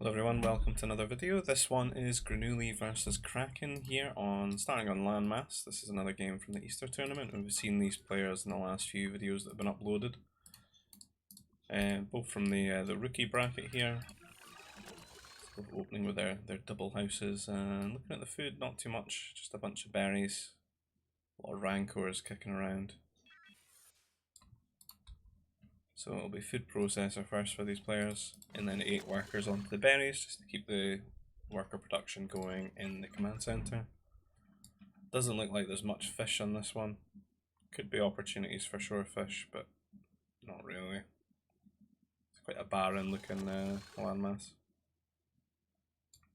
Hello everyone, welcome to another video. This one is Grenooli versus Kraken here starting on Landmass. This is another game from the Easter tournament, and we've seen these players in the last few videos that have been uploaded. Both from the rookie bracket here, both opening with their double houses, and looking at the food, not too much, just a bunch of berries, a lot of rancors kicking around. So it'll be food processor first for these players, and then 8 workers onto the berries just to keep the worker production going in the command center. Doesn't look like there's much fish on this one. Could be opportunities for sure fish, but not really. It's quite a barren looking landmass.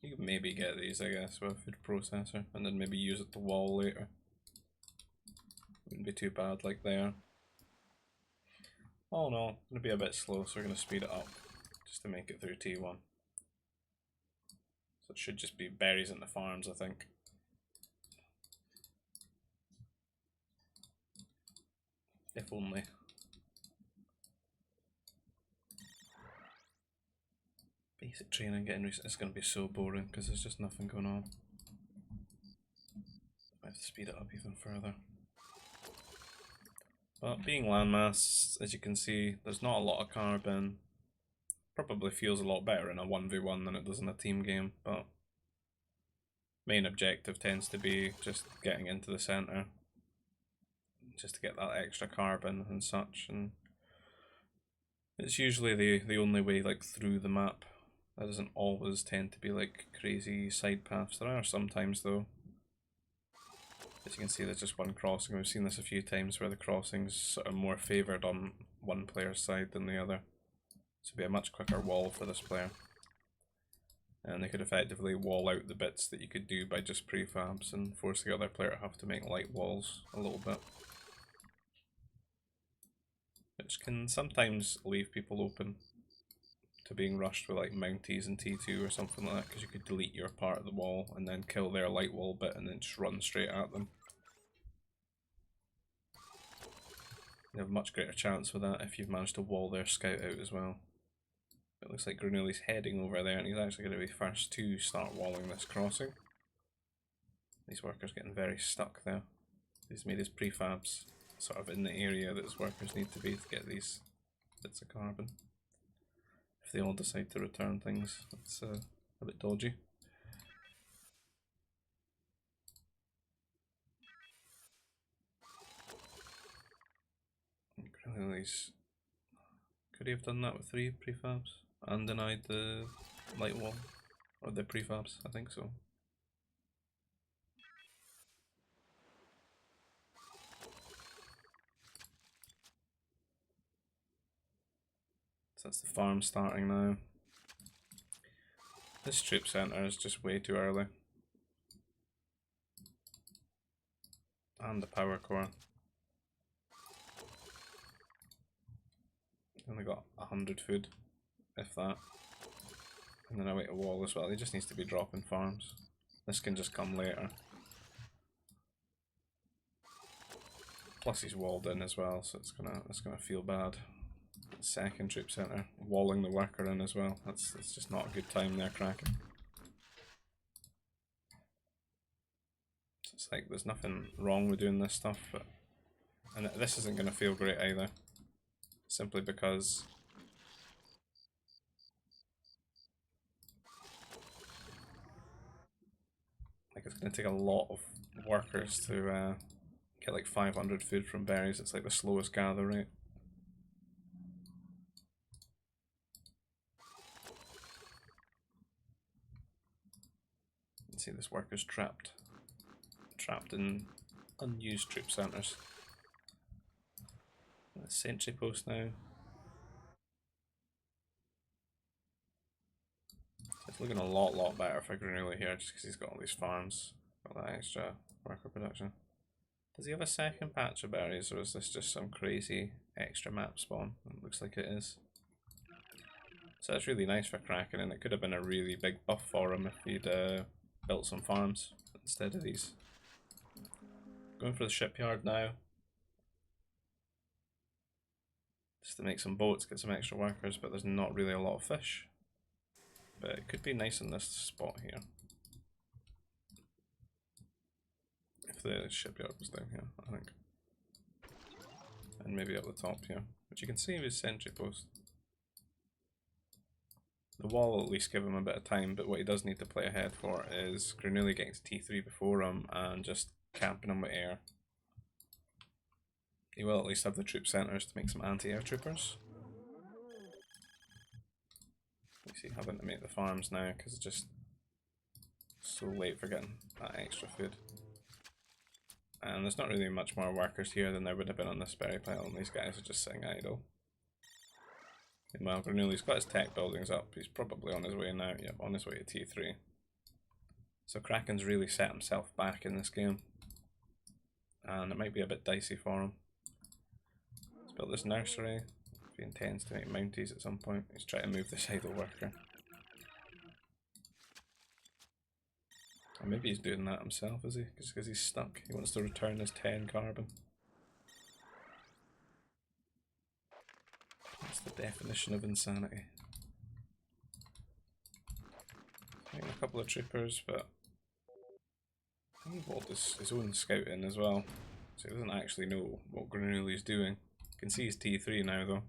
You could maybe get these, I guess, with a food processor, and then maybe use it to wall later. Wouldn't be too bad like there. Oh no, going to be a bit slow, so we're going to speed it up just to make it through T1. So it should just be berries in the farms, I think. If only. Basic training getting it's going to be so boring because there's just nothing going on. I have to speed it up even further. But being landmass, as you can see, there's not a lot of carbon. Probably feels a lot better in a 1v1 than it does in a team game, but main objective tends to be just getting into the center, just to get that extra carbon and such, and it's usually the only way like through the map. That doesn't always tend to be like crazy side paths. There are sometimes though. As you can see, there's just one crossing. We've seen this a few times where the crossings sort of more favoured on one player's side than the other. So it'd be a much quicker wall for this player. And they could effectively wall out the bits that you could do by just prefabs and force the other player to have to make light walls a little bit. Which can sometimes leave people open to being rushed with like Mounties and T2 or something like that, because you could delete your part of the wall and then kill their light wall bit and then just run straight at them. You have a much greater chance with that if you've managed to wall their scout out as well. It looks like Grenooli's heading over there, and he's actually going to be first to start walling this crossing. These workers getting very stuck there. He's made his prefabs sort of in the area that his workers need to be to get these bits of carbon. If they all decide to return things, it's a bit dodgy. Grenooli's could he have done that with 3 prefabs and denied the light wall? Or the prefabs, I think so. So that's the farm starting now. This troop centre is just way too early. And the power core. Only got 100 food, if that. And then I wait a wall as well. He just needs to be dropping farms. This can just come later. Plus he's walled in as well, so it's gonna feel bad. Second troop centre, walling the worker in as well. That's just not a good time there, Kraken. So it's like there's nothing wrong with doing this stuff, but and this isn't gonna feel great either. Simply because like it's gonna take a lot of workers to get like 500 food from berries. It's like the slowest gather rate. See, this worker's trapped in unused troop centres. Sentry post now. It's looking a lot better for Grenooli here, just because he's got all these farms, got that extra worker production. Does he have a second patch of berries, or is this just some crazy extra map spawn? It looks like it is. So that's really nice for Kraken, and it could have been a really big buff for him if he'd built some farms instead of these. Going for the shipyard now. Just to make some boats, get some extra workers, but there's not really a lot of fish. but it could be nice in this spot here. If the shipyard was down here, I think. And maybe up the top here, which you can see with sentry post. The wall will at least give him a bit of time, but what he does need to play ahead for is Grenooli getting to T3 before him and just camping him with air. He will at least have the troop centres to make some anti-air troopers. You see having to make the farms now because it's just so late for getting that extra food. And there's not really much more workers here than there would have been on this berry pile, and these guys are just sitting idle. Meanwhile, Grenooli's got his tech buildings up. He's probably on his way now. Yep, on his way to T3. So Kraken's really set himself back in this game. And it might be a bit dicey for him. He's built this nursery. If he intends to make mounties at some point, he's trying to move this idle worker. Or maybe he's doing that himself, is he? Because he's stuck. He wants to return his 10 carbon. That's the definition of insanity. Getting a couple of troopers, but I think he bought his own scouting as well, so he doesn't actually know what Grenooli's doing. You can see he's T3 now though.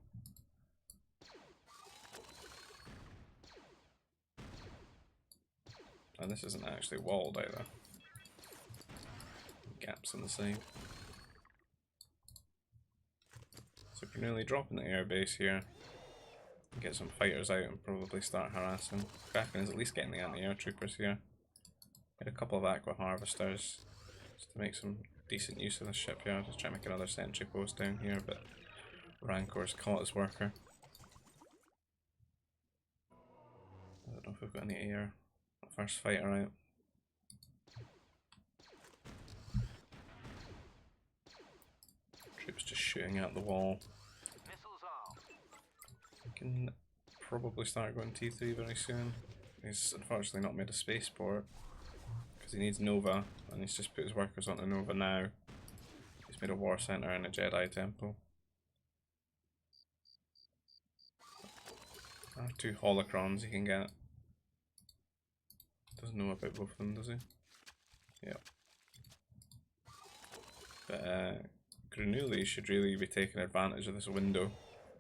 And this isn't actually walled either. Gaps in the side. So Grenooli dropping the airbase here. Get some fighters out and probably start harassing. Kraken is at least getting the anti-air troopers here. Get a couple of aqua harvesters just to make some decent use of the shipyard. Just try to make another sentry post down here, but Rancor's caught his worker. I don't know if we've got any air. First fighter out. Troops just shooting out the wall. Can probably start going T3 very soon. He's unfortunately not made a spaceport because he needs Nova, and he's just put his workers onto Nova now. He's made a war center and a Jedi temple. Two holocrons he can get. Doesn't know about both of them, does he? Yep. But Grenooli should really be taking advantage of this window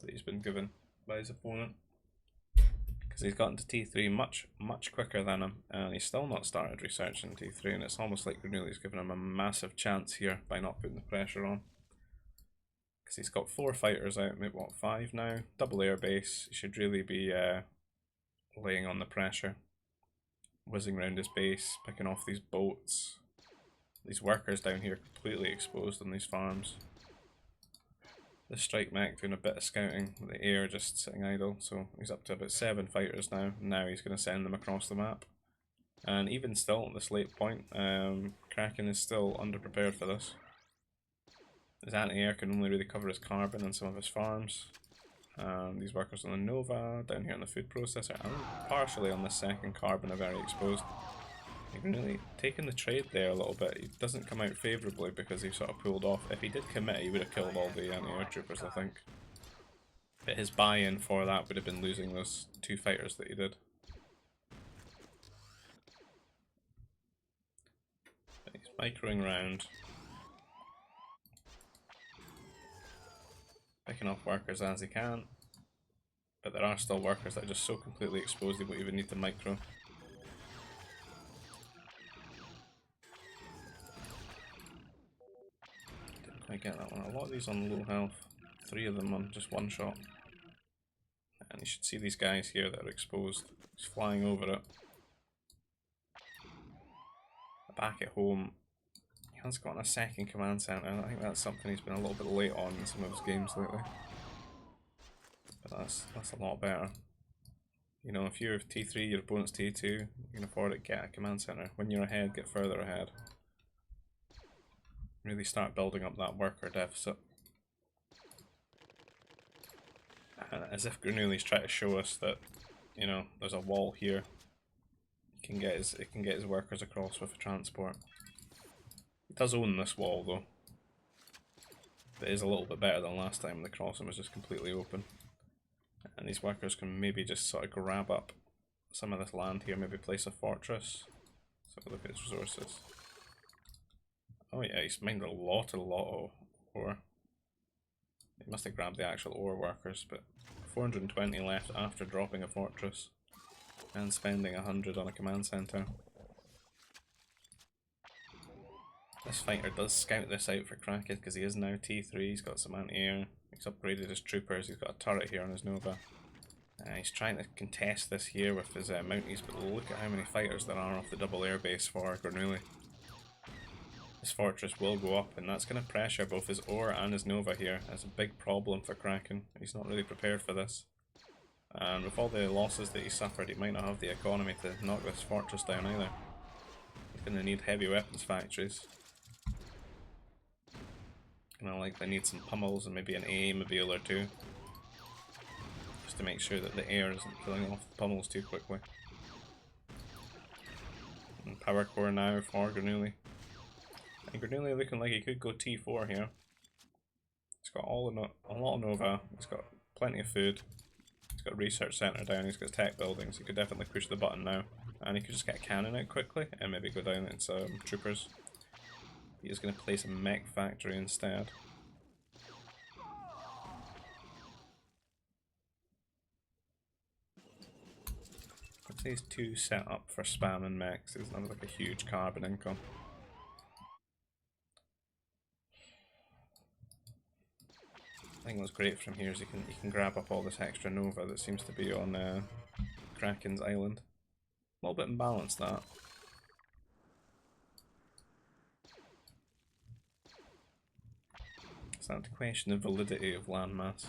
that he's been given by his opponent, because he's gotten to T3 much quicker than him, and he's still not started researching T3, and it's almost like Grenooli's given him a massive chance here by not putting the pressure on, because he's got 4 fighters out, maybe what, 5 now, double air base. He should really be laying on the pressure, whizzing around his base, picking off these boats. These workers down here completely exposed on these farms. The strike mech doing a bit of scouting, the air just sitting idle, so he's up to about 7 fighters now. Now he's going to send them across the map. And even still at this late point, Kraken is still underprepared for this. His anti-air can only really cover his carbon and some of his farms. These workers on the Nova, down here on the food processor, and partially on the second carbon are very exposed. He can really taken the trade there a little bit. He doesn't come out favourably because he sort of pulled off. If he did commit, he would have killed all the anti-air troopers, I think. But his buy-in for that would have been losing those 2 fighters that he did. But he's microing round. Picking off workers as he can. But there are still workers that are just so completely exposed they won't even need to micro. I get that one. A lot of these on low health. 3 of them on just 1 shot. And you should see these guys here that are exposed. He's flying over it. Back at home, he has gotten a second command center. I think that's something he's been a little bit late on in some of his games lately. But that's a lot better. You know, if you're T3, your opponent's T2, you can afford it, get a command center. When you're ahead, get further ahead. Really start building up that worker deficit. As if Grenooli's trying to show us that, you know, there's a wall here. It can get his workers across with a transport. He does own this wall though. But it is a little bit better than last time. The crossing was just completely open. And these workers can maybe just sort of grab up some of this land here, maybe place a fortress. Let's have a look at his resources. Oh yeah, he's mined a lot of ore. He must have grabbed the actual ore workers, but 420 left after dropping a fortress and spending 100 on a command center. This fighter does scout this out for Kraken because he is now T3, he's got some anti-air, he's upgraded his troopers, he's got a turret here on his Nova. He's trying to contest this here with his mounties, but look at how many fighters there are off the double airbase for Grenooli. His fortress will go up, and that's going to pressure both his ore and his Nova here. That's a big problem for Kraken. He's not really prepared for this. And with all the losses that he suffered, he might not have the economy to knock this fortress down either. He's going to need heavy weapons factories. Gonna likely need some pummels and maybe an AA mobile or two. Just to make sure that the air isn't killing off the pummels too quickly. And power core now for Grenooli. And Grenooli looking like he could go T4 here. He's got a lot of Nova, he's got plenty of food, he's got a research centre down, he's got tech buildings, he could definitely push the button now. And he could just get a cannon out quickly and maybe go down into some troopers. He's going to place a mech factory instead. I'd say he's too set up for spam and mechs. He doesn't have like a huge carbon income. I think what's great from here is you can grab up all this extra Nova that seems to be on Kraken's island. A little bit imbalanced that. Starting to question the validity of Landmass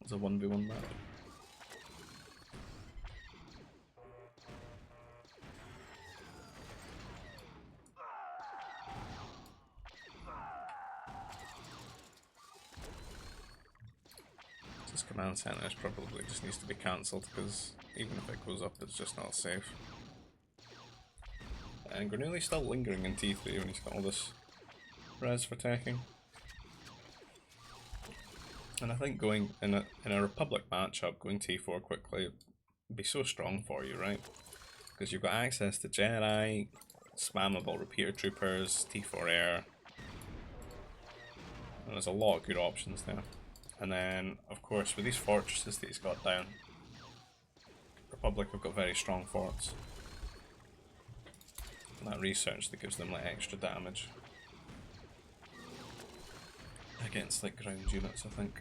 as a 1v1 map. This command center probably just needs to be cancelled because even if it goes up, it's just not safe. And Grenooli's still lingering in T3 when he's got all this res for teching. And I think going in a Republic matchup, going T4 quickly would be so strong for you, right? Because you've got access to Jedi, spammable repeater troopers, T4 air, and there's a lot of good options there. And then, of course, with these fortresses that he's got down, Republic have got very strong forts. And that research that gives them like extra damage against like ground units, I think.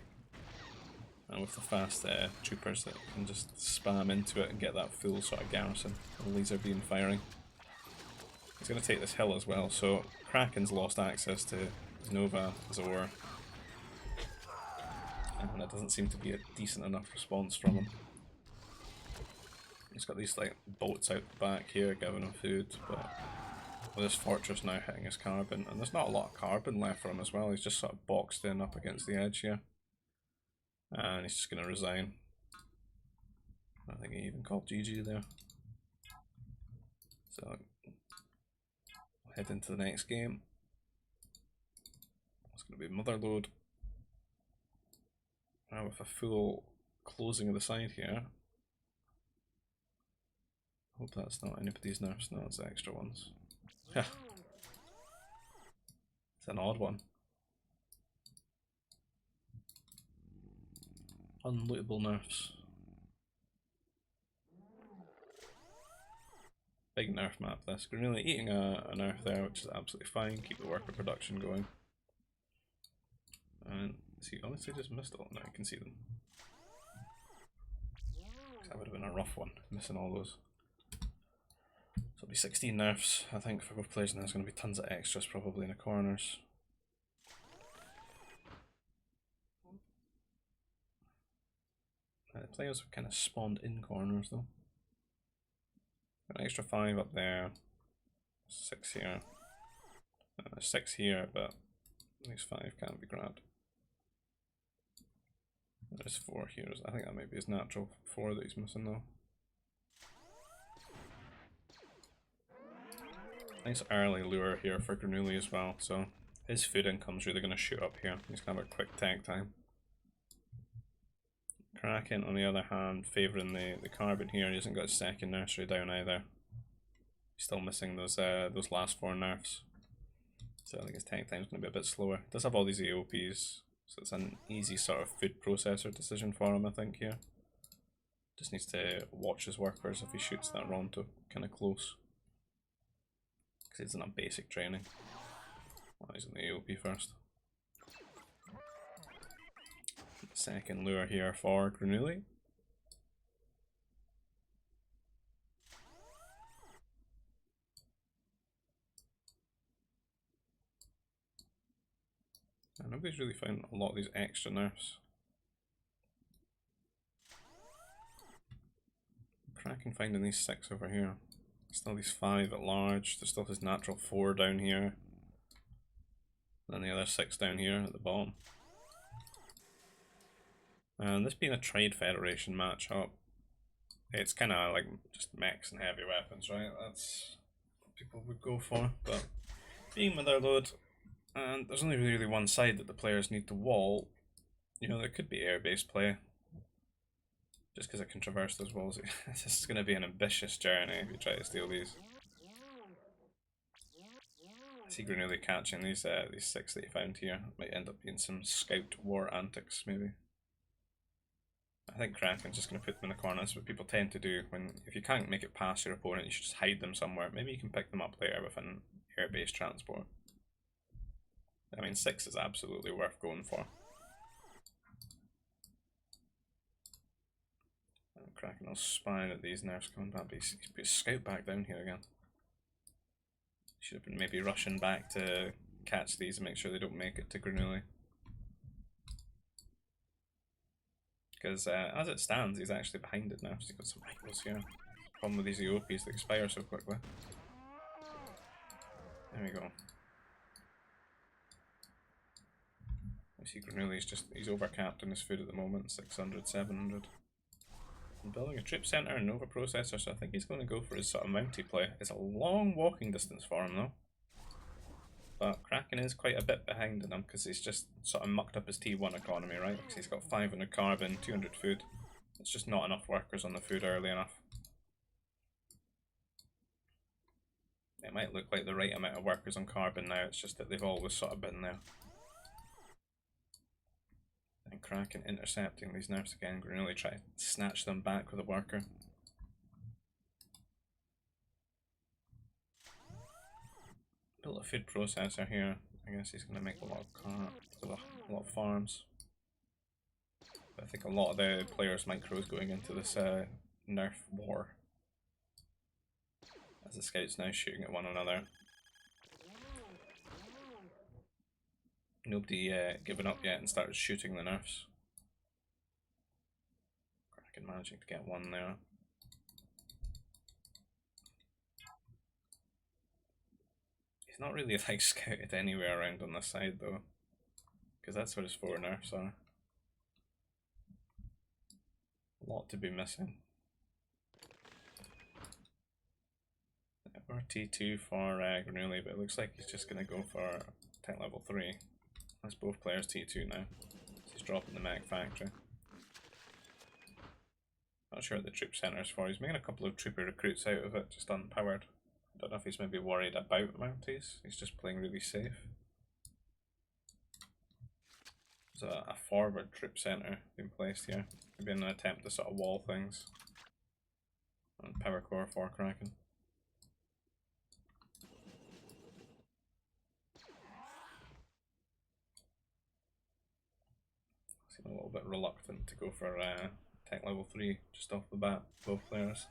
And with the fast troopers that can just spam into it and get that full sort of garrison, and laser beam firing. He's going to take this hill as well, so Kraken's lost access to his Nova, his ore, and that doesn't seem to be a decent enough response from him. He's got these like boats out the back here giving him food, but with this fortress now hitting his carbon, and there's not a lot of carbon left for him as well, he's just sort of boxed in up against the edge here. And he's just going to resign. I think he even called GG there. So, we'll head into the next game. It's going to be Motherload. Now with a full closing of the side here. Hope that's not anybody's nerfs, no, it's extra ones. It's an odd one. Unlootable nerfs. Big nerf map this. Grenooli eating a nerf there, which is absolutely fine. Keep the worker production going. And see, honestly just missed all. Now I can see them. That would have been a rough one, missing all those. So it'll be 16 nerfs, I think, for both players, and there's going to be tons of extras probably in the corners. The players have kind of spawned in corners though. An extra 5 up there, 6 here, 6 here, but these 5 can't be grabbed. There's 4 here, I think that might be his natural 4 that he's missing though. Nice early lure here for Grenooli as well, so his food income's really going to shoot up here. He's going to have a quick tank time. Kraken, on the other hand, favouring the carbon here. He hasn't got his second nursery down either. He's still missing those last 4 nerfs. So I think his tank time's going to be a bit slower. He does have all these AOPs, so it's an easy sort of food processor decision for him, I think, here. Just needs to watch his workers if he shoots that Ronto kind of close. Because he's in a basic training. Well, he's in the AOP first. Second lure here for Grenooli. And nobody's really found a lot of these extra nerfs. Kraken finding these 6 over here. Still these 5 at large. There's still his natural 4 down here. And then the other 6 down here at the bottom. And this being a Trade Federation matchup, it's kind of like just mechs and heavy weapons, right? That's what people would go for. But being with their load, and there's only really one side that the players need to wall, you know, there could be air-based play. Just because it can traverse those walls. This is going to be an ambitious journey if you try to steal these. I see Grenooli catching these 6 that he found here. Might end up being some scout war antics, maybe. I think Kraken's just going to put them in the corner. That's what people tend to do. If you can't make it past your opponent, you should just hide them somewhere. Maybe you can pick them up later with an air-based transport. I mean, 6 is absolutely worth going for. Kraken will spy at these nerfs coming back, but he's put his scout back down here again. Should have been maybe rushing back to catch these and make sure they don't make it to Grenooli. Because as it stands, he's actually behind it now. He's got some rifles here. Problem with these EOPs that expire so quickly. There we go. I see Grenooli's he's overcapped on his food at the moment, 600, 700. I'm building a troop centre and Nova processor, so I think he's going to go for his sort of mounty play. It's a long walking distance for him though. But Kraken is quite a bit behind in him because he's just sort of mucked up his T1 economy, right? Because he's got 500 carbon, 200 food. It's just not enough workers on the food early enough. It might look like the right amount of workers on carbon now, it's just that they've always sort of been there. And Kraken intercepting these nerfs again. Grenooli try to snatch them back with a worker. Built a food processor here. I guess he's going to make a lot of farms. But I think a lot of the players' micros going into this nerf war. As the scouts now shooting at one another. Nobody given up yet and started shooting the nerfs. Kraken managing to get one there. He's not really like scouted anywhere around on this side though, because that's where his 4 nerfs are. A lot to be missing. Or T2 for Grenooli, but it looks like he's just going to go for tank level 3. That's both players T2 now. He's dropping the mech factory. Not sure what the troop centre is for. He's making a couple of trooper recruits out of it, just unpowered. I don't know if he's maybe worried about mounties. He's just playing really safe. There's a forward troop centre being placed here. Maybe in an attempt to sort of wall things. And power core for Kraken. Seem a little bit reluctant to go for tech level 3 just off the bat, both players.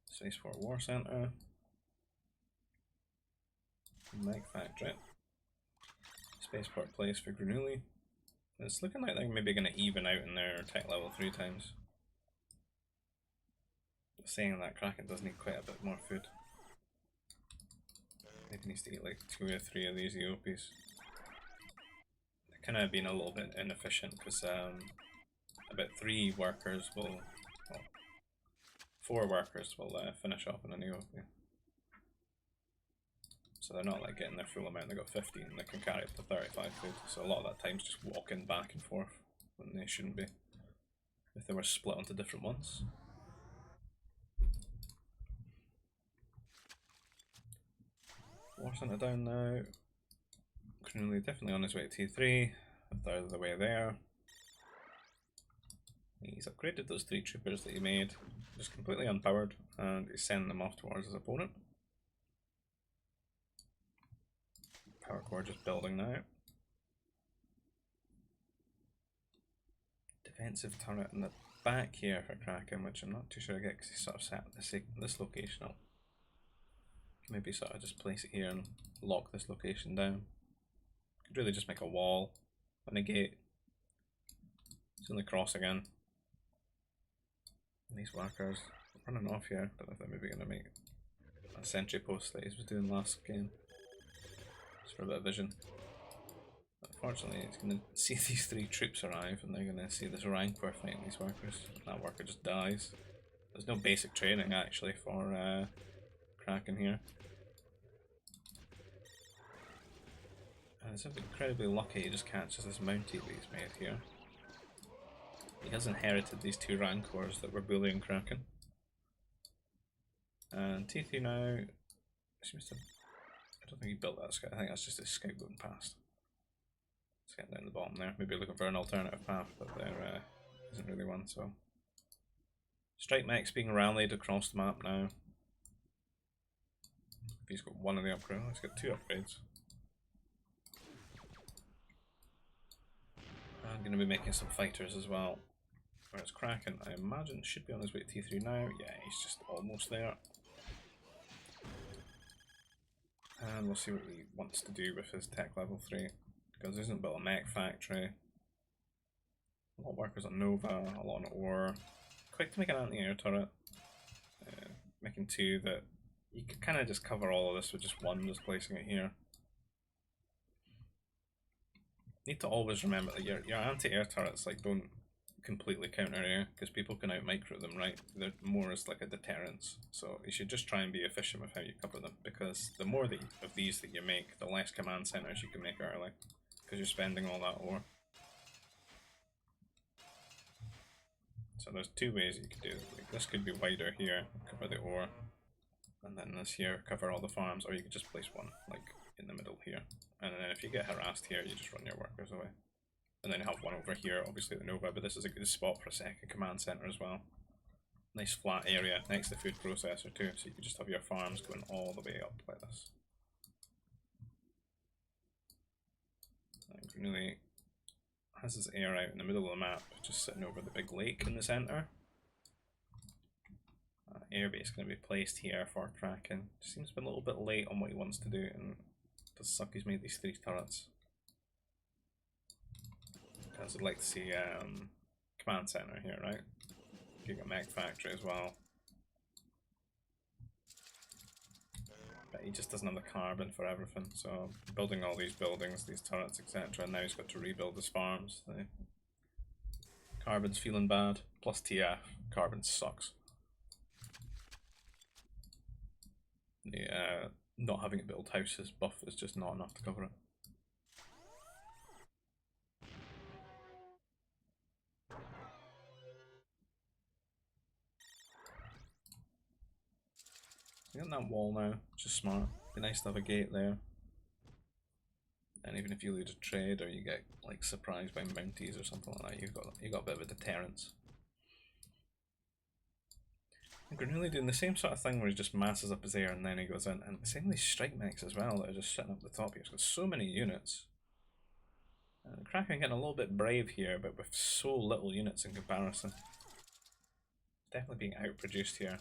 Space for War Centre. Mech Factory. Spaceport place for Grenooli. It's looking like they're maybe going to even out in their tech level 3 times. Saying that, Kraken does need quite a bit more food. Maybe needs to eat like 2 or 3 of these EOPs. They're kind of being a little bit inefficient because about 3 workers will, well, 4 workers will finish off in an EOP. So they're not like getting their full amount, they got 15 and they can carry up to 35 food. So a lot of that time's just walking back and forth when they shouldn't be, if they were split onto different ones. War Centre down now. Grenooli definitely on his way to T3, a third of the way there. He's upgraded those 3 troopers that he made, just completely unpowered, and he's sending them off towards his opponent. Power core just building now. Defensive turret in the back here for Kraken, which I'm not too sure I get because he's sort of sat at this location. I'll maybe sort of just place it here and lock this location down. Could really just make a wall and a gate. It's in the cross again. And these workers are running off here. Don't know if they're maybe going to make a sentry post that he was doing last game. Just for a bit of vision. Unfortunately, he's going to see these 3 troops arrive and they're going to see this rank we're fighting these workers. That worker just dies. There's no basic training actually for Kraken here. And he's incredibly lucky he just catches this mountie that he's made here. He has inherited these 2 rancors that were bullying Kraken. And T3 now seems to... I don't think he built that scout, I think that's just his scout going past. It's getting down the bottom there, maybe looking for an alternative path, but there isn't really one, so... Strike mechs being rallied across the map now. He's got one of the upgrades, he's got 2 upgrades. I'm going to be making some fighters as well. Whereas Kraken, I imagine, should be on his way to T3 now. Yeah, he's just almost there. And we'll see what he wants to do with his tech level 3. Because he hasn't built a mech factory. A lot of workers on Nova, a lot on ore. Quick to make an anti-air turret. Making 2 that you could kind of just cover all of this with just 1, just placing it here. Need to always remember that your anti-air turrets like don't completely counter air because people can out micro them, right? They're more as like a deterrence. So you should just try and be efficient with how you cover them, because the more that of these that you make, the less command centers you can make early, because you're spending all that ore. So there's 2 ways you could do it. Like this could be wider here, cover the ore, and then this here cover all the farms, or you could just place 1 like in the middle here. And then if you get harassed here, you just run your workers away. And then you have 1 over here, obviously the Nova, but this is a good spot for a second command center as well. Nice flat area next to the food processor too, so you can just have your farms going all the way up like this. And Grenooli has his air out in the middle of the map, just sitting over the big lake in the center. Airbase is going to be placed here for Kraken. Seems to be a little bit late on what he wants to do, and it does suck he's made these 3 turrets. Because I'd like to see command center here, right? Giga Mech Factory as well. But he just doesn't have the carbon for everything, so building all these buildings, these turrets, etc. And now he's got to rebuild his farms. The carbon's feeling bad. Plus TF, carbon sucks. The not having it build houses buff is just not enough to cover it. You got that wall now, which is smart. Be nice to have a gate there. And even if you lose a trade or you get like surprised by mounties or something like that, you've got a bit of a deterrence. And Grenooli doing the same sort of thing where he just masses up his air and then he goes in, and same with these strike mechs as well that are just sitting up the top here. It's got so many units. And Kraken getting a little bit brave here, but with so little units in comparison. Definitely being outproduced here.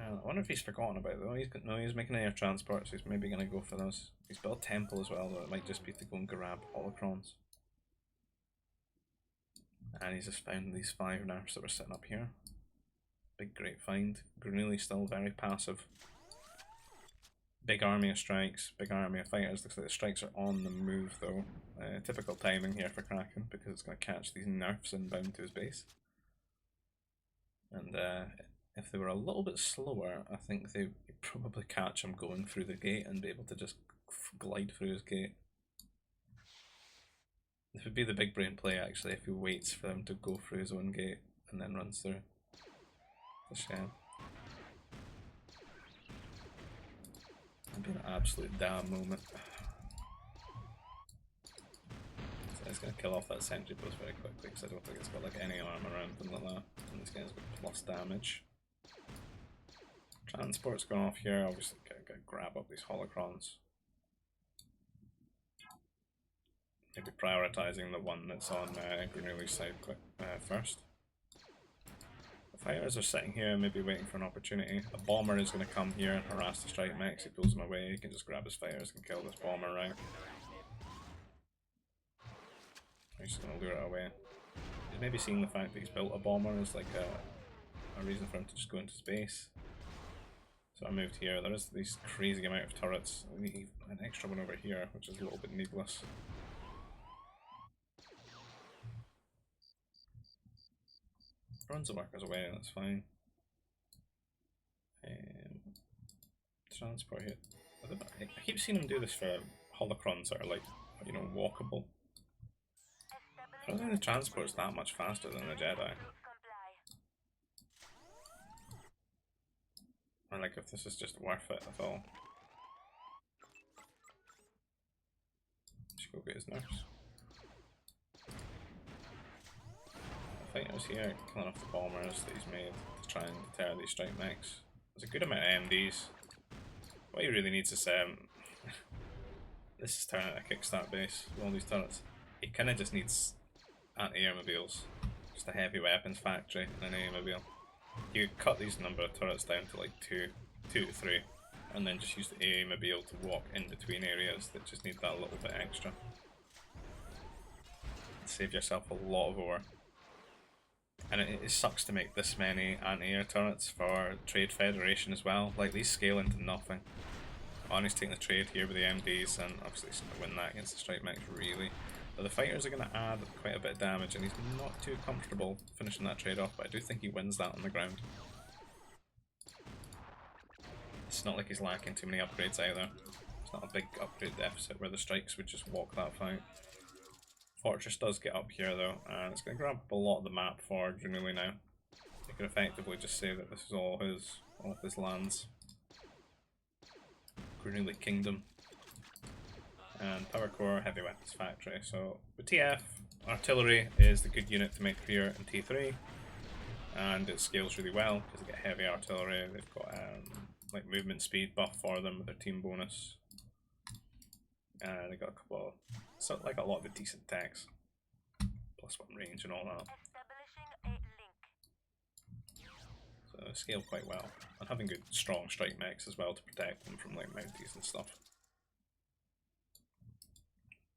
I wonder if he's forgotten about it though. He's making air transport, so he's maybe going to go for those. He's built a temple as well, though it might just be to go and grab holocrons. And he's just found these 5 nerfs that were sitting up here. Big great find. Grenooli still very passive. Big army of strikes, big army of fighters. Looks like the strikes are on the move though. Typical timing here for Kraken because it's going to catch these nerfs inbound to his base. And if they were a little bit slower, I think they'd probably catch him going through the gate and be able to just glide through his gate. This would be the big brain play actually, if he waits for him to go through his own gate and then runs through. It's a shame. It'd be an absolute damn moment. So it's going to kill off that sentry post very quickly because I don't think it's got like any armor or anything like that. And this guy's got plus damage. Transport's going off here, obviously gotta grab up these holocrons. Maybe prioritising the one that's on Grenooli's side first. The fighters are sitting here, maybe waiting for an opportunity. A bomber is going to come here and harass the strike mechs. He pulls them away, he can just grab his fighters and kill this bomber, right? He's just going to lure it away. He's maybe seeing the fact that he's built a bomber as like a reason for him to just go into space. So I moved here. There is this crazy amount of turrets. I need an extra one over here, which is a little bit needless. Runs the workers away, that's fine. Transport here. I keep seeing him do this for holocrons that are like, you know, walkable. I don't think the transport's that much faster than the Jedi. I like if this is just worth it at all. Should go get his nurse. Fighters here, killing off the bombers that he's made to try and deter these strike mechs. There's a good amount of MDs. What he really needs is this is turning out a kickstart base with all these turrets. He kinda just needs anti-airmobiles. Just a heavy weapons factory and an airmobile. You cut these number of turrets down to like 2 to 3 and then just use the airmobile to walk in between areas that just need that little bit extra. Save yourself a lot of ore. And it sucks to make this many anti-air turrets for Trade Federation as well. Like, these scale into nothing. Arnie's taking the trade here with the MDs, and obviously he's going to win that against the strike mechs, really. But the fighters are going to add quite a bit of damage, and he's not too comfortable finishing that trade off, but I do think he wins that on the ground. It's not like he's lacking too many upgrades either. It's not a big upgrade deficit where the strikes would just walk that fight. Fortress does get up here though, and it's going to grab up a lot of the map for Grenooli now. You could effectively just say that this is all his lands. Grenooli Kingdom. And Power Core, Heavy Weapons Factory. So with TF, Artillery is the good unit to make here in T3. And it scales really well because they get heavy artillery. They've got like movement speed buff for them with their team bonus. They got a couple of, so like a lot of the decent attacks, +1 range and all that. So they scale quite well, and having good strong strike mechs as well to protect them from like mounties and stuff.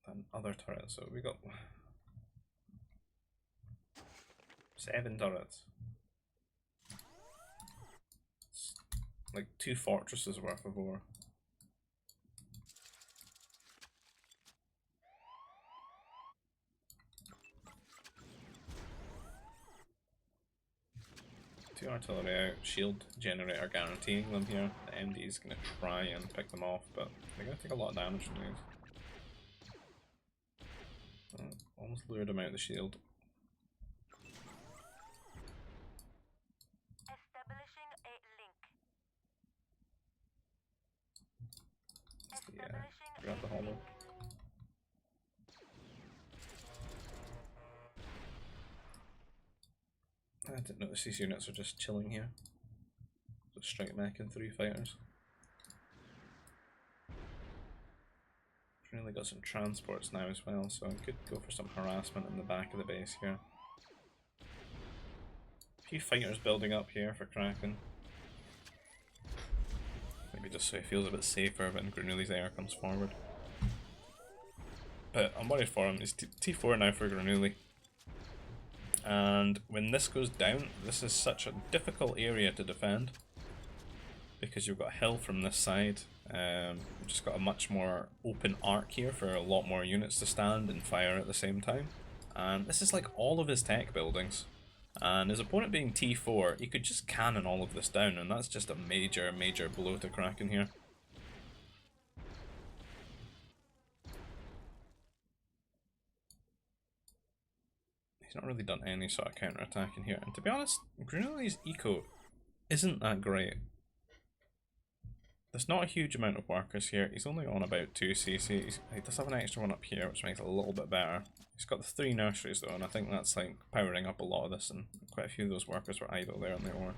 And other turrets, so we got 7 turrets. It's like 2 fortresses worth of ore. Artillery out, shield generator guaranteeing them here. The MD is going to try and pick them off, but they're going to take a lot of damage from these. Almost lured him out of the shield. Grab the hollow. I didn't notice these units are just chilling here. Just strike mech and 3 fighters. Really got some transports now as well, so I could go for some harassment in the back of the base here. A few fighters building up here for Kraken. Maybe just so he feels a bit safer when Grenooli's air comes forward. But I'm worried for him. It's T4 now for Grenooli. And when this goes down, this is such a difficult area to defend because you've got a hill from this side. You've just got a much more open arc here for a lot more units to stand and fire at the same time. And this is like all of his tech buildings. And his opponent being T4, he could just cannon all of this down, and that's just a major, major blow to Kraken here. He's not really done any sort of counter-attacking here, and to be honest, Grenooli's eco isn't that great. There's not a huge amount of workers here. He's only on about 2 CC. He does have an extra one up here, which makes it a little bit better. He's got the 3 nurseries though, and I think that's like powering up a lot of this, and quite a few of those workers were idle there on the ore.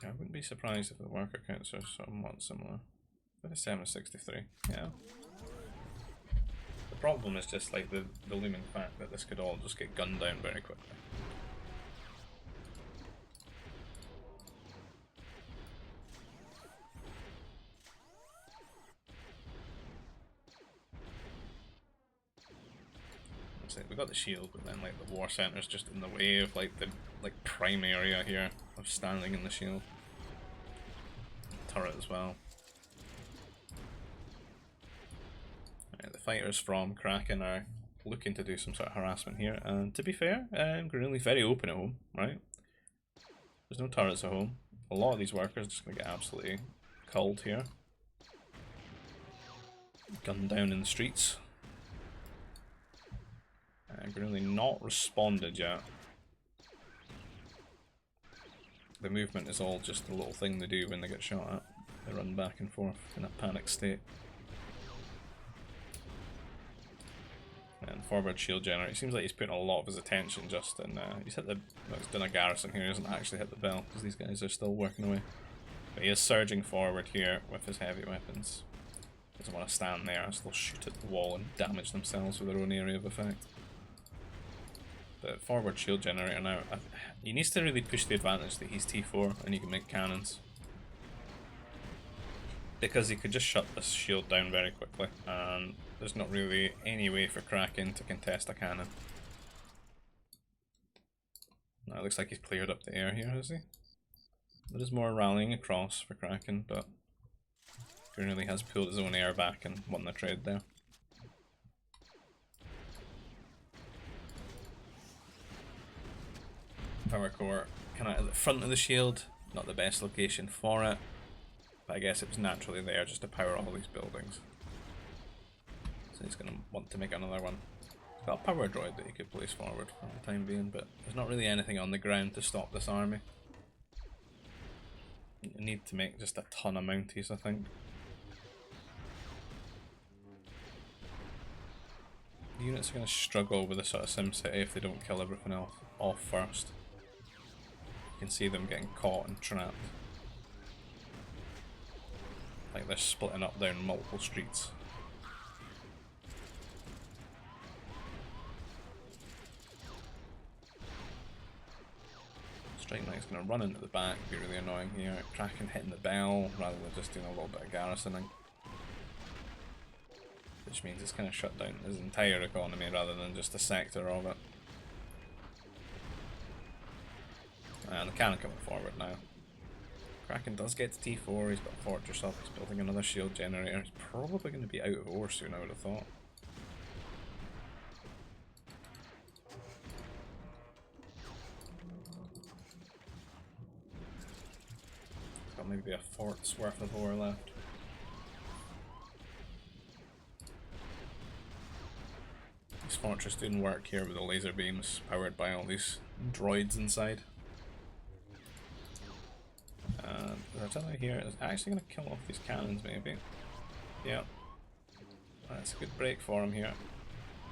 Yeah, I wouldn't be surprised if the worker counts are somewhat similar. 57 to 63, yeah. The problem is just like the looming fact that this could all just get gunned down very quickly. We got the shield, but then like the war center's just in the way of like the prime area here of standing in the shield. Turret as well. Right, the fighters from Kraken are looking to do some sort of harassment here, and to be fair, Grenooli's very open at home, right? There's no turrets at home. A lot of these workers are just gonna get absolutely culled here. Gunned down in the streets. Grenooli not responded yet. The movement is all just a little thing they do when they get shot at. They run back and forth in a panic state. And forward shield generator. It seems like he's putting a lot of his attention just in. He's hit the. Well, he's done a garrison here. He hasn't actually hit the bell because these guys are still working away. But he is surging forward here with his heavy weapons. Doesn't want to stand there, so they'll shoot at the wall and damage themselves with their own area of effect. The forward shield generator now, he needs to really push the advantage that he's T4 and he can make cannons. Because he could just shut this shield down very quickly, and there's not really any way for Kraken to contest a cannon. Now it looks like he's cleared up the air here, has he? There is more rallying across for Kraken, but Grenooli has pulled his own air back and won the trade there. Power core kind of at the front of the shield, not the best location for it, but I guess it was naturally there just to power all these buildings. So he's going to want to make another one. He's got a power droid that he could place forward for the time being, but there's not really anything on the ground to stop this army. You need to make just a ton of Mounties, I think. The units are going to struggle with a sort of SimCity if they don't kill everything else off first. You can see them getting caught and trapped. Like they're splitting up down multiple streets. Strike Knight's going to run into the back, be really annoying here. Kraken hitting the bell rather than just doing a little bit of garrisoning. Which means it's kind of shut down his entire economy rather than just a sector of it. And the cannon coming forward now. Kraken does get to T4, he's got a fortress up, he's building another shield generator. He's probably going to be out of ore soon, I would have thought. He's got maybe a fort's worth of ore left. This fortress didn't work here with the laser beams powered by all these droids inside. The artillery here is actually going to kill off these cannons, maybe. Yeah. That's a good break for him here.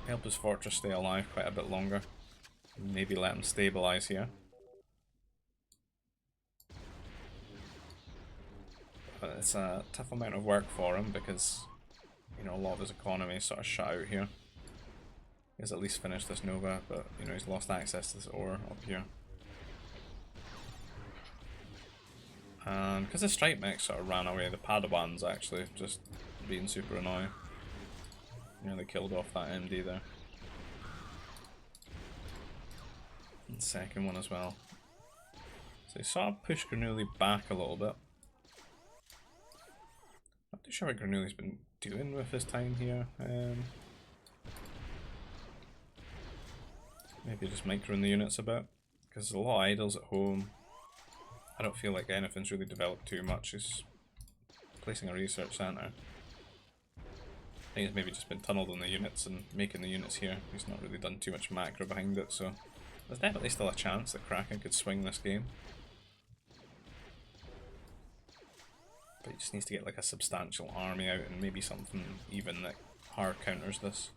Help his fortress stay alive quite a bit longer. Maybe let him stabilise here. But it's a tough amount of work for him because, you know, a lot of his economy is sort of shut out here. He has at least finished this Nova, but, you know, he's lost access to this ore up here. And because the strike mechs sort of ran away, the Padawans actually just being super annoying. Nearly killed off that MD there. And second one as well. So he sort of pushed Grenooli back a little bit. Not too sure what Grenooli's been doing with his time here. Maybe just microing the units a bit, because there's a lot of idols at home. I don't feel like anything's really developed too much. He's placing a research centre. I think he's maybe just been tunnelled on the units and making the units here. He's not really done too much macro behind it, so there's definitely still a chance that Kraken could swing this game. But he just needs to get like a substantial army out and maybe something even that hard counters this.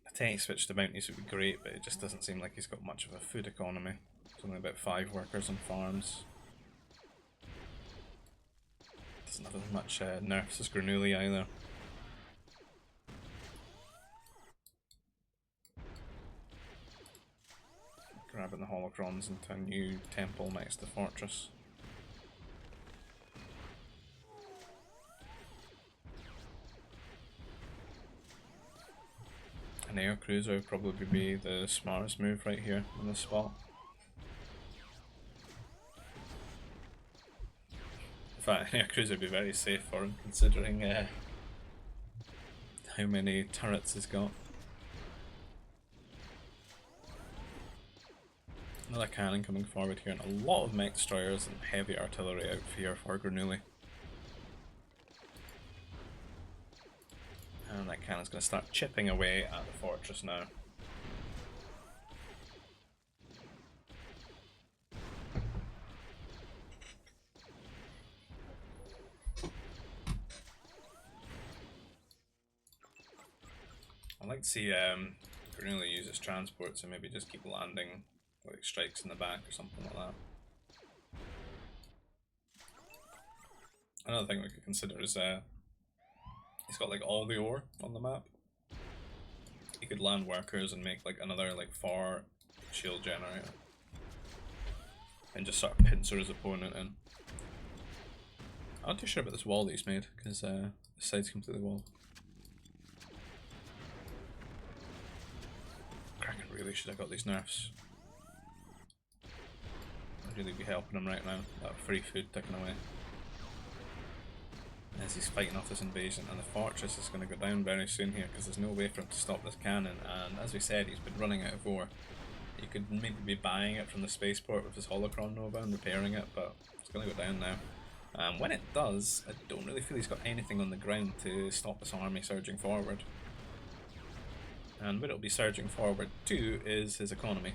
A tech switch to bounties would be great, but it just doesn't seem like he's got much of a food economy. There's only about 5 workers on farms. Doesn't have as much nerfs as Grenooli either. Grabbing the holocrons into a new temple next to the fortress. An air cruiser would probably be the smartest move right here in this spot. In fact, an air cruiser would be very safe for him, considering how many turrets he's got. Another cannon coming forward here, and a lot of mech destroyers and heavy artillery out here for Grenooli. And that cannon's going to start chipping away at the fortress now. I'd like to see Grenooli use its transports and maybe just keep landing like strikes in the back or something like that. Another thing we could consider is he's got like all the ore on the map. He could land workers and make like another like 4 shield generator and just sort of pincer his opponent in. I'm not too sure about this wall that he's made because the side's completely walled. Kraken really should have got these nerfs. I'd really be helping him right now. That free food taken away. As he's fighting off this invasion, and the fortress is going to go down very soon here because there's no way for him to stop this cannon, and as we said, he's been running out of ore. He could maybe be buying it from the spaceport with his holocron nova and repairing it, but it's going to go down now. When it does, I don't really feel he's got anything on the ground to stop this army surging forward. And where it'll be surging forward to is his economy.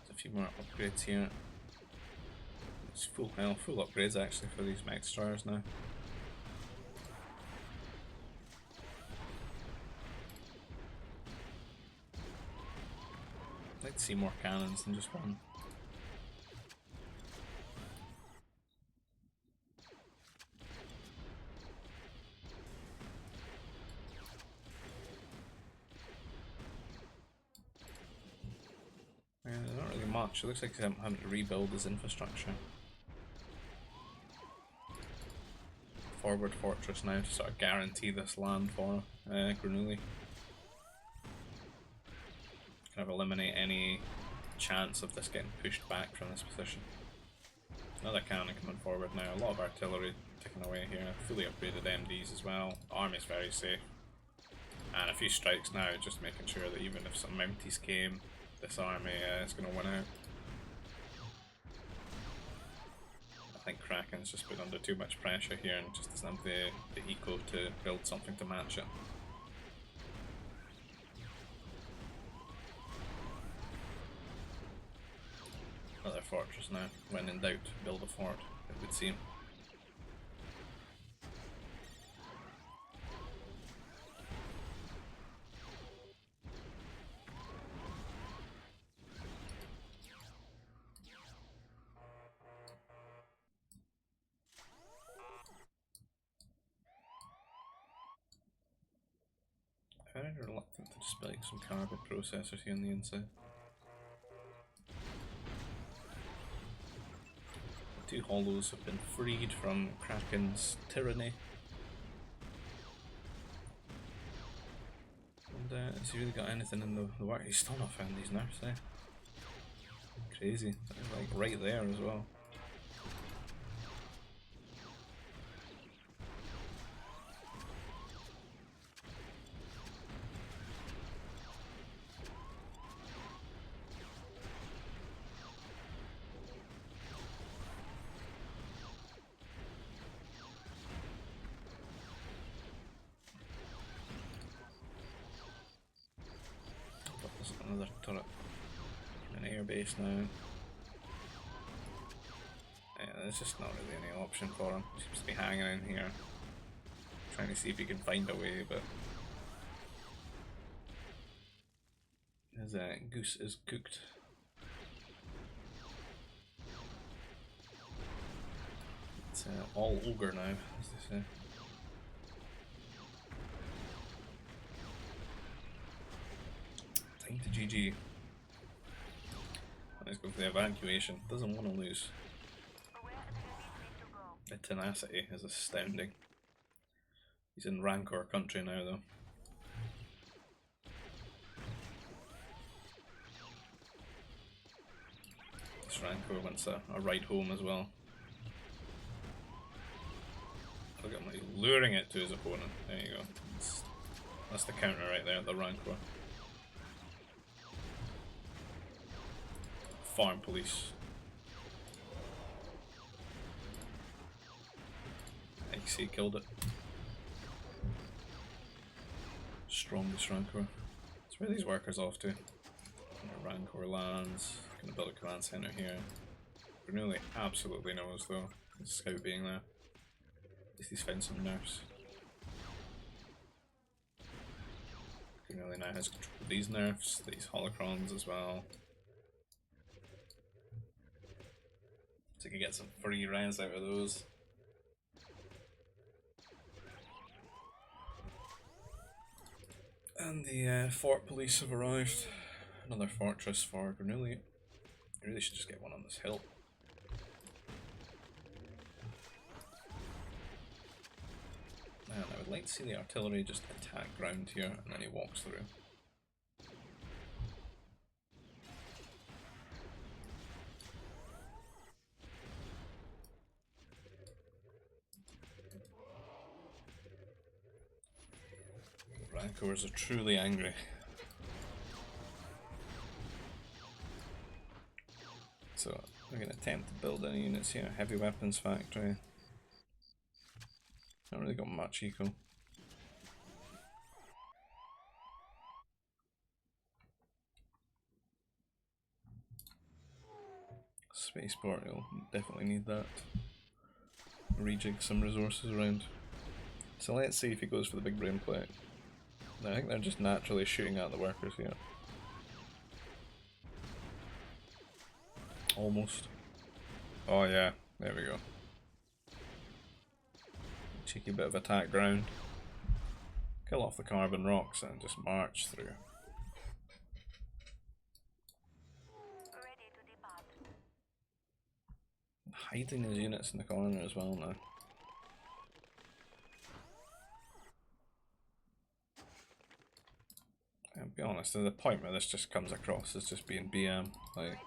A few more upgrades here. It's full health, full upgrades actually for these mech destroyers now. I'd like to see more cannons than just one. Yeah, not really much. It looks like he's having to rebuild his infrastructure. Forward fortress now to sort of guarantee this land for Grenooli. Kind of eliminate any chance of this getting pushed back from this position. Another cannon coming forward now. A lot of artillery ticking away here. Fully upgraded MDs as well. Army's very safe. And a few strikes now, just making sure that even if some Mounties came, this army is going to win out. I think Kraken's just been under too much pressure here and just doesn't have the eco to build something to match it. Another fortress now. When in doubt, build a fort, it would seem. Very reluctant to display some carbon processors here on the inside. 2 hollows have been freed from Kraken's tyranny. And has he really got anything in the work? He's still not found these nerfs, eh? Crazy. They're like right there as well. Another turret. An air base now. Yeah, there's just not really any option for him. He seems to be hanging in here, trying to see if he can find a way, but his goose is cooked. It's all ogre now, as they say. Time to GG. Let's go for the evacuation. Doesn't want to lose. The tenacity is astounding. He's in Rancor country now, though. This Rancor wants a ride home as well. Look at him, he's luring it to his opponent. There you go. That's the counter right there, the Rancor. Farm police. XC killed it. Strongest Rancor. That's where these workers off to. Rancor lands. Gonna build a command center here. Grenooli absolutely knows though. The scout being there. At least he's found some nerfs. Grenooli now has control of these nerfs, these holocrons as well. So you can get some free rounds out of those. And the fort police have arrived. Another fortress for Grenooli. I really should just get one on this hill. Man, I would like to see the artillery just attack ground here and then he walks through. Rancors are truly angry. So we're going to attempt to build any units here. Heavy weapons factory. Not really got much eco. Spaceport, you'll definitely need that. Rejig some resources around. So let's see if he goes for the big brain plate. I think they're just naturally shooting at the workers here. Almost. Oh yeah, there we go. Cheeky bit of attack ground. Kill off the carbon rocks and just march through. Hiding his units in the corner as well now. I'll be honest, the point where this just comes across as just being BM, like.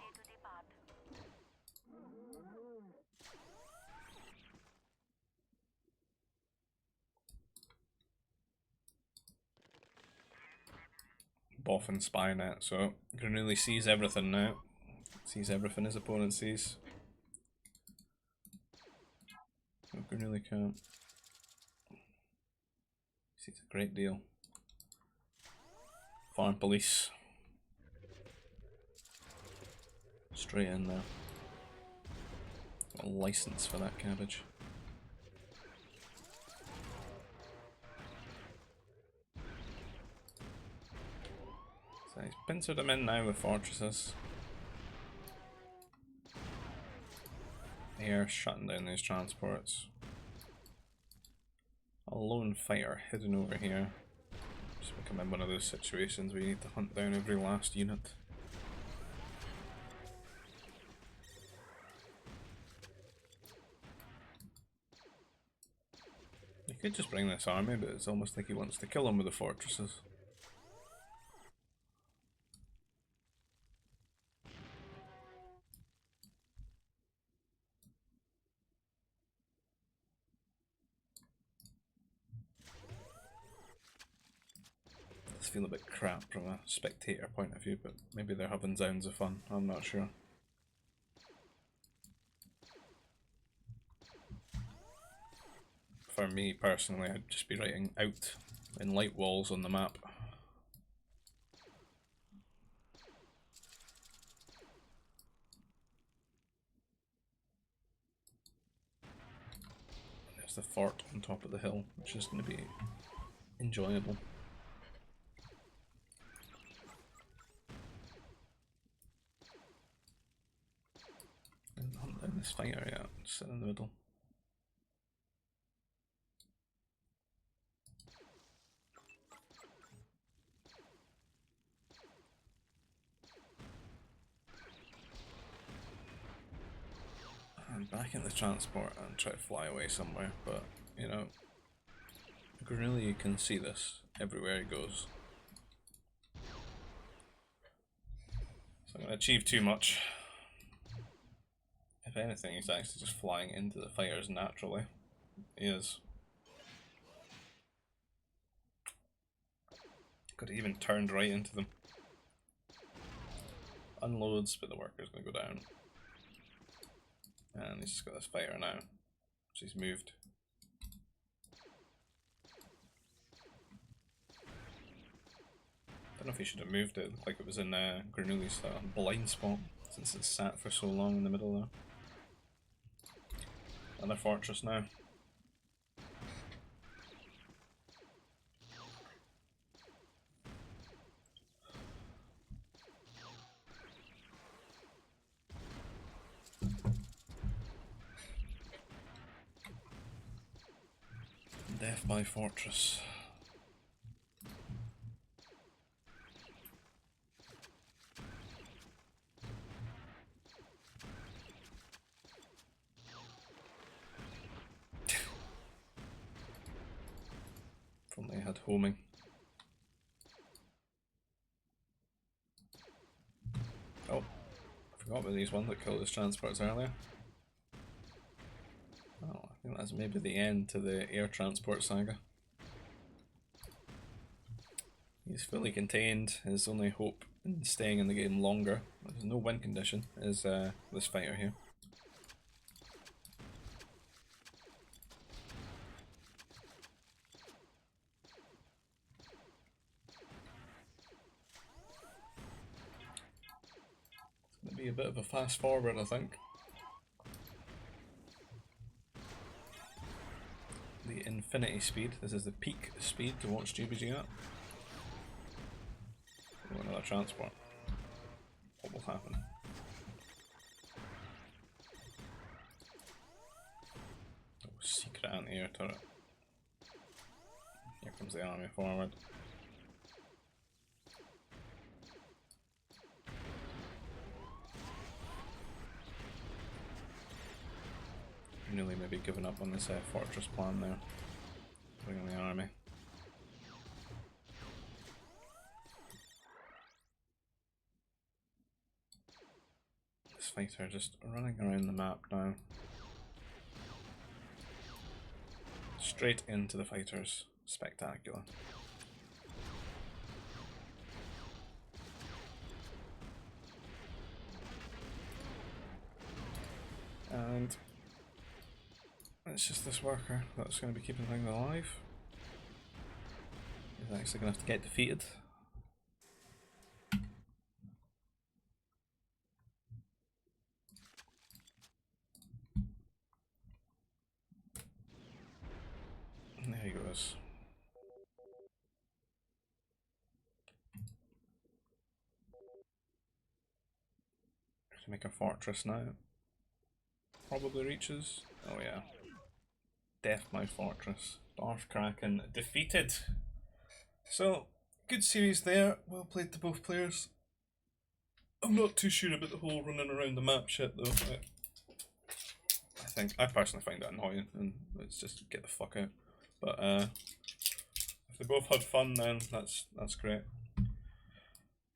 Boffin spy net, so Grenooli sees everything now. Sees everything his opponent sees. So Grenooli can't. Sees a great deal. Farm police. Straight in there. Got a license for that cabbage. So he's pincered them in now with fortresses. Here, shutting down these transports. A lone fighter hidden over here. It's becoming one of those situations where you need to hunt down every last unit. Could just bring this army, but it's almost like he wants to kill him with the fortresses. Does feel a bit crap from a spectator point of view, but maybe they're having zounds of fun, I'm not sure. For me personally, I'd just be writing out in light walls on the map. There's the fort on top of the hill, which is going to be enjoyable. And hunt down this fighter, yeah, sit in the middle. And back in the transport and try to fly away somewhere, but you know, Grenooli can see this everywhere he goes. So I'm going to achieve too much. If anything, he's actually just flying into the fighters naturally. He is. Could have even turned right into them. Unloads, but the worker's going to go down. And he's just got this fighter now. So he's moved. Don't know if he should have moved it. It looked like it was in Grenooli's blind spot, since it's sat for so long in the middle there. Another fortress now. Death by fortress. If only I had homing. Oh, I forgot about these ones that killed his transports earlier. Oh, I think that's maybe the end to the air transport saga. He's fully contained. His only hope in staying in the game longer, there's no win condition, is this fighter here. It's going to be a bit of a fast forward, I think. The infinity speed. This is the peak speed to watch GBG at. Oh, another transport. What will happen? Oh, secret anti-air turret. Here comes the army forward. Nearly maybe giving up on this fortress plan there. Bring in the army. This fighter just running around the map now. Straight into the fighters. Spectacular. And it's just this worker that's going to be keeping things alive. He's actually going to have to get defeated. And there he goes. To make a fortress now. Probably reaches. Oh yeah. Death my fortress. Darth Kraken defeated. So, good series there. Well played to both players. I'm not too sure about the whole running around the map shit though. I personally find that annoying, and let's just get the fuck out. But if they both had fun, then that's great.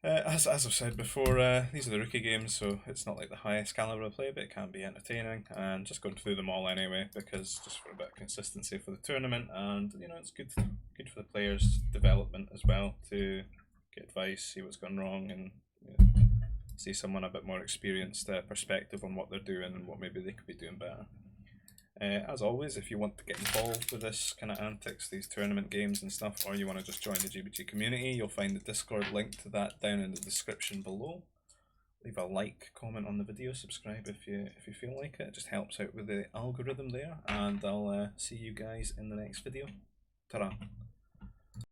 As I've said before, these are the rookie games, so it's not like the highest caliber of play, but it can be entertaining. And just going through them all anyway, because just for a bit of consistency for the tournament, and you know it's good for the players' development as well to get advice, see what's gone wrong, and you know, see someone a bit more experienced perspective on what they're doing and what maybe they could be doing better. As always, if you want to get involved with this kind of antics, these tournament games and stuff, or you want to just join the GBG community, you'll find the Discord link to that down in the description below. Leave a like, comment on the video, subscribe if you feel like it. It just helps out with the algorithm there, and I'll see you guys in the next video. Ta-ra!